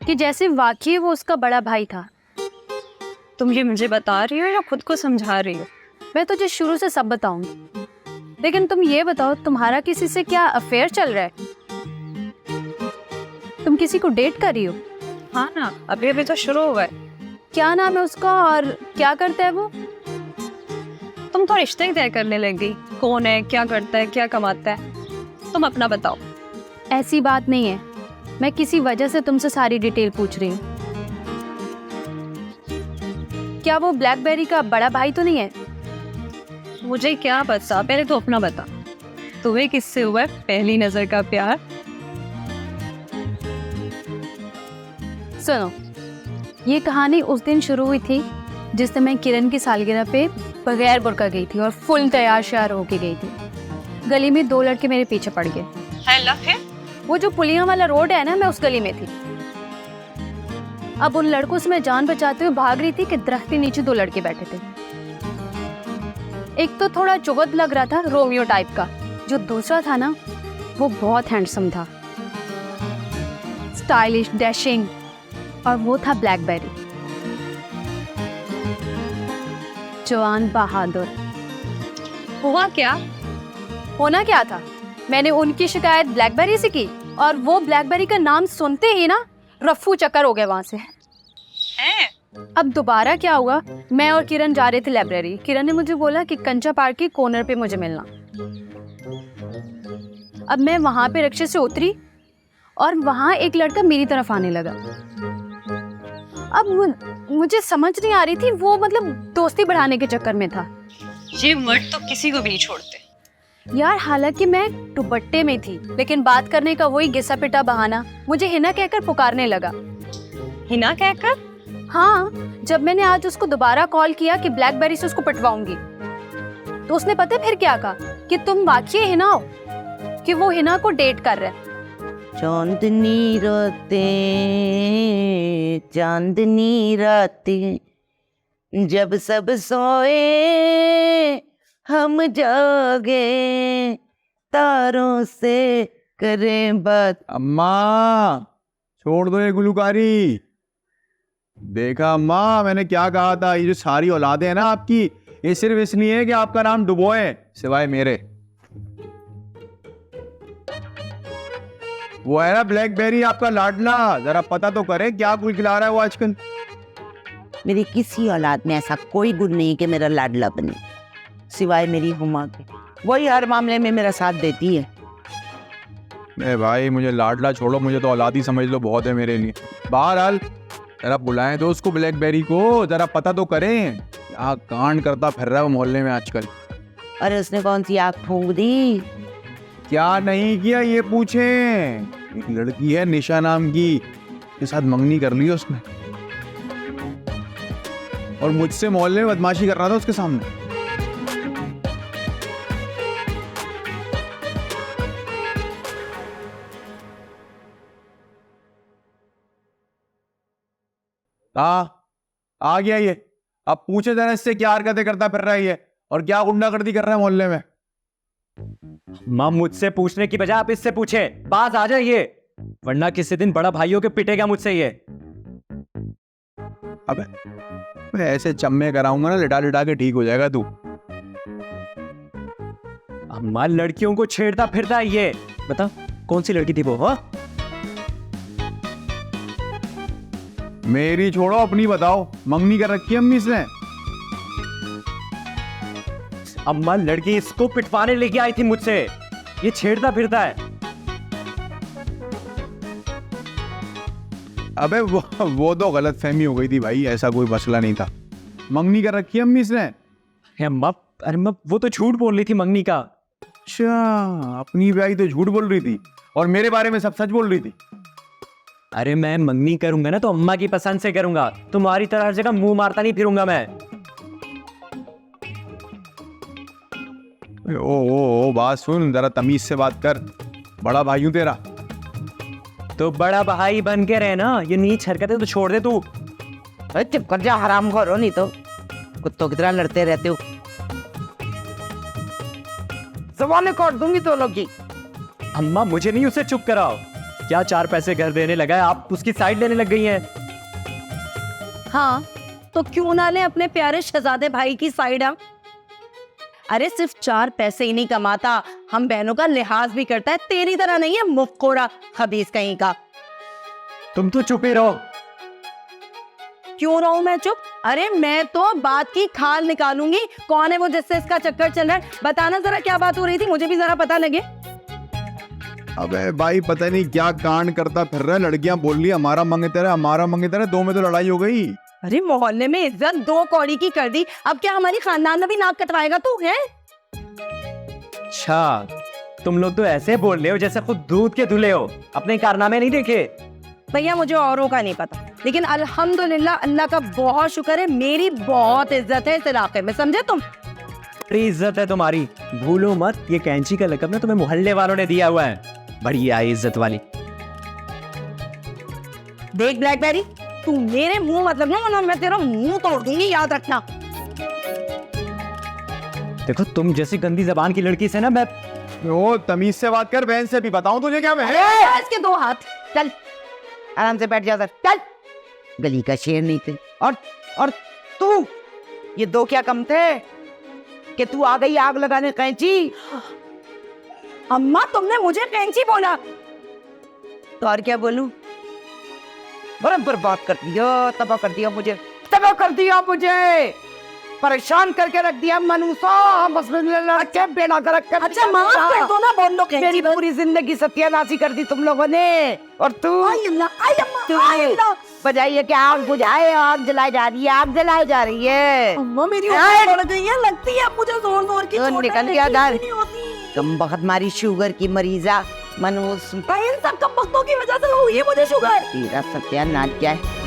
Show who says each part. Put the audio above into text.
Speaker 1: कि जैसे वाकई वो उसका बड़ा भाई था।
Speaker 2: तुम ये मुझे बता रही हो या खुद को समझा रही हो?
Speaker 1: मैं तुझे शुरू से सब बताऊंगी, लेकिन तुम ये बताओ, तुम्हारा किसी से क्या अफेयर चल रहा है? तुम किसी को डेट कर रही हो?
Speaker 2: हाँ ना, अभी अभी तो शुरू हुआ है।
Speaker 1: क्या नाम है उसका और क्या करता है वो?
Speaker 2: तुम तो रिश्ते ही तय करने लग गई। कौन है, क्या करता है, क्या कमाता है? तुम अपना बताओ।
Speaker 1: ऐसी बात नहीं है, मैं किसी वजह से तुमसे सारी डिटेल पूछ रही हूँ। क्या वो ब्लैकबेरी का बड़ा भाई तो नहीं है?
Speaker 2: मुझे क्या पता, पहले तो अपना बता। तुम्हें किससे हुआ है पहली नजर का प्यार?
Speaker 1: सुनो, ये कहानी उस दिन शुरू हुई थी जिस दिन मैं किरण की सालगिरह पे बगैर बुर्का गई थी और फुल तैयार श्यार होके गई थी। गली में 2 लड़के मेरे पीछे पड़ गए। वो जो पुलिया वाला रोड है ना, मैं उस गली में थी। अब उन लड़कों से मैं जान बचाते हुए भाग रही थी कि दरख्त के नीचे 2 लड़के बैठे थे। एक तो थोड़ा चुगत लग रहा था, रोमियो टाइप का। जो दूसरा था ना, वो बहुत हैंडसम था, स्टाइलिश, डैशिंग, और वो था ब्लैकबेरी, जवान, बहादुर।
Speaker 2: हुआ क्या?
Speaker 1: होना क्या था, मैंने उनकी शिकायत ब्लैकबेरी से की और वो ब्लैकबेरी का नाम सुनते ही ना रफ्फू चक्कर हो गए वहां से। अब दोबारा क्या हुआ, मैं और किरण जा रहे थे लाइब्रेरी। किरण ने मुझे बोला कि कंचा पार्क के कॉर्नर पे मुझे मिलना। अब मैं वहां पे रिक्शे से उतरी और वहां एक लड़का मेरी तरफ आने लगा। अब मुझे समझ नहीं आ रही थी, वो मतलब दोस्ती बढ़ाने के चक्कर में था।
Speaker 2: ये मर्द तो किसी को भी नहीं छोड़ते
Speaker 1: यार। हालांकि मैं दुपट्टे में थी, लेकिन बात करने का वही घिसा पिटा बहाना मुझे हिना कहकर पुकारने लगा।
Speaker 2: हिना कहकर?
Speaker 1: हाँ, जब मैंने आज उसको दोबारा कॉल किया कि ब्लैकबेरी से उसको पिटवाऊंगी, तो उसने पता फिर क्या कहा कि तुम वाकई हिना हो, कि वो हिना को डेट कर रहा है।
Speaker 3: चांदनी रातें, चांदनी रातें, जब सब सोए हम जागे, तारों से करें बात।
Speaker 4: अम्मा छोड़ दो ये गुलकारी। देखा अम्मा, मैंने क्या कहा था, ये जो सारी औलादें हैं ना आपकी, ये सिर्फ इसलिए है कि आपका नाम डुबोए, सिवाय मेरे। वो है ना ब्लैकबेरी आपका लाडला, जरा पता तो करे क्या गुल खिला रहा है वो आजकल।
Speaker 3: मेरी किसी औलाद में ऐसा कोई गुण नहीं कि मेरा लाडला बने, सिवाय मेरी हुमा के। वही हर मामले में मेरा साथ देती है।
Speaker 4: ए भाई, मुझे लाडला छोड़ो, मुझे तो औलाद ही समझ लो, बहुत है मेरे लिए। बहरहाल जरा बुलाएं तो उसको, ब्लैकबेरी को, जरा पता तो करें क्या कांड करता फिर रहा है वो मोहल्ले में आजकल।
Speaker 3: अरे उसने कौन सी आग फूंक दी?
Speaker 4: क्या नहीं किया ये पूछें। एक लड़की है निशा नाम की, के साथ मंगनी कर ली उसने, और मुझसे मोहल्ले में बदमाशी कर रहा था उसके सामने। आ गया ये। अब पूछे जरा इससे क्या हरकतें करता फिर रहा है ये, और क्या गुंडागर्दी कर रहा है मोहल्ले में।
Speaker 5: मां, मुझसे पूछने की बजाय आप इससे पूछे, पास आ जाइए, वरना किसी दिन बड़ा भाइयों के पिटेगा मुझसे ये।
Speaker 4: अबे मैं ऐसे चम्मे कराऊंगा ना, लिटा लिटा के ठीक हो जाएगा तू।
Speaker 5: अम्मा, लड़कियों को छेड़ता फिरता है ये। बता कौन सी लड़की थी वो? हाँ,
Speaker 4: मेरी छोड़ो, अपनी बताओ। मंगनी कर रखी है अम्मी से।
Speaker 5: अम्मा, लड़की इसको पिटवाने लेके आई थी मुझसे, ये छेड़ता फिरता है।
Speaker 4: अबे वो तो गलत फहमी हो गई थी भाई, ऐसा कोई मसला नहीं था। मंगनी कर रखी है अम्मी से।
Speaker 5: अम्मा, अरे अम्मा, वो तो झूठ बोल रही थी मंगनी का।
Speaker 4: अच्छा, अपनी भाई तो झूठ बोल रही थी और मेरे बारे में सब सच बोल रही थी।
Speaker 5: अरे मैं मंगनी करूंगा ना तो अम्मा की पसंद से करूंगा, तुम्हारी तरह हर जगह मुंह मारता नहीं फिरूंगा मैं।
Speaker 4: ओ बात सुन, जरा तमीज से बात कर, बड़ा भाई हूं तेरा।
Speaker 5: तो बड़ा भाई बन के रहे ना, ये नीच हरकतें तो छोड़ दे तू।
Speaker 3: चुप कर जा हरामखोर, नहीं तो कुत्तों की तरह लड़ते रहते हो। जबानें काट दूंगी तो लोग की।
Speaker 5: अम्मा, मुझे नहीं उसे चुप कराओ। क्या 4 पैसे घर देने लगा है, आप उसकी साइड लेने लग गई हैं।
Speaker 6: हाँ तो क्यों ना ले अपने प्यारे शहजादे भाई की साइड हम। अरे सिर्फ 4 पैसे ही नहीं कमाता, हम बहनों का लिहाज भी करता है, तेरी तरह नहीं है मुफ्तखोरा खबीस कहीं का।
Speaker 5: तुम तो चुप ही रहो।
Speaker 6: क्यों रहूं मैं चुप? अरे मैं तो बात की खाल निकालूंगी। कौन है वो जिससे इसका चक्कर चल रहा है? बताना जरा क्या बात हो रही थी, मुझे भी जरा पता लगे।
Speaker 4: अबे भाई पता नहीं क्या कांड करता फिर रहा है। लड़कियां बोल रही हमारा मंगते रहे, हमारा मंगते रहे, 2 में तो लड़ाई हो गई।
Speaker 6: अरे मोहल्ले में इज्जत 2 कौड़ी की कर दी, अब क्या हमारी खानदान में भी नाक कटवाएगा तू है?
Speaker 5: अच्छा, तुम लोग तो ऐसे बोल रहे हो जैसे खुद दूध के धुले हो, अपने कारनामे नहीं देखे।
Speaker 6: भैया मुझे औरों का नहीं पता, लेकिन अल्हम्दुलिल्लाह अल्लाह का बहुत शुक्र है, मेरी बहुत इज्जत है इस इलाके में, समझे तुम?
Speaker 5: बड़ी इज्जत है तुम्हारी, भूलो मत ये कैंची का लकब ना तुम्हें मोहल्ले वालों ने दिया हुआ है, बढ़िया इज्जत वाली।
Speaker 6: देख ब्लैकबेरी, तू मेरे मुंह मत लगना वरना मैं तेरा मुंह तोड़ दूंगी, याद रखना।
Speaker 5: देखो तुम जैसी गंदी जबान की लड़की से ना मैं
Speaker 4: ओ तमीज से बात कर, बहन से भी बताऊं तुझे क्या मैं?
Speaker 6: इसके 2 हाथ।
Speaker 3: चल आराम से बैठ जा उधर, चल। गली का शेर नहीं थे। और तू, ये 2 क्या कम थे कि तू आ गई आग लगाने कैंची।
Speaker 6: अम्मा तुमने मुझे कैंची बोला
Speaker 3: तो और क्या बोलूं? बराबर बात कर दिया, तबाह कर दिया मुझे, तबाह कर दिया मुझे, परेशान करके रख दिया मनुष्य। बस लड़के बेड़ा कर रख कर।
Speaker 6: अच्छा माफ कर दो ना, बोल लो कैंची।
Speaker 3: मेरी पूरी जिंदगी सत्यानाशी कर दी तुम लोगों ने। और तू बजाइए क्या आग बुझाए, आग जलाई जा रही है, आग जलाई जा रही है।
Speaker 6: अम्मा मेरी ऊपर पड़ गई है, लगती है मुझे जोर जोर की चोट
Speaker 3: निकल
Speaker 6: है,
Speaker 3: गया
Speaker 6: लेकिन
Speaker 3: घर।
Speaker 6: नहीं होती।
Speaker 3: तुम बहुत मारी शुगर की मरीजा मनोज।
Speaker 6: भाई इन सब कम वक्तों की वजह से हुई है मुझे शुगर।
Speaker 3: तेरा सत्यानाश क्या है?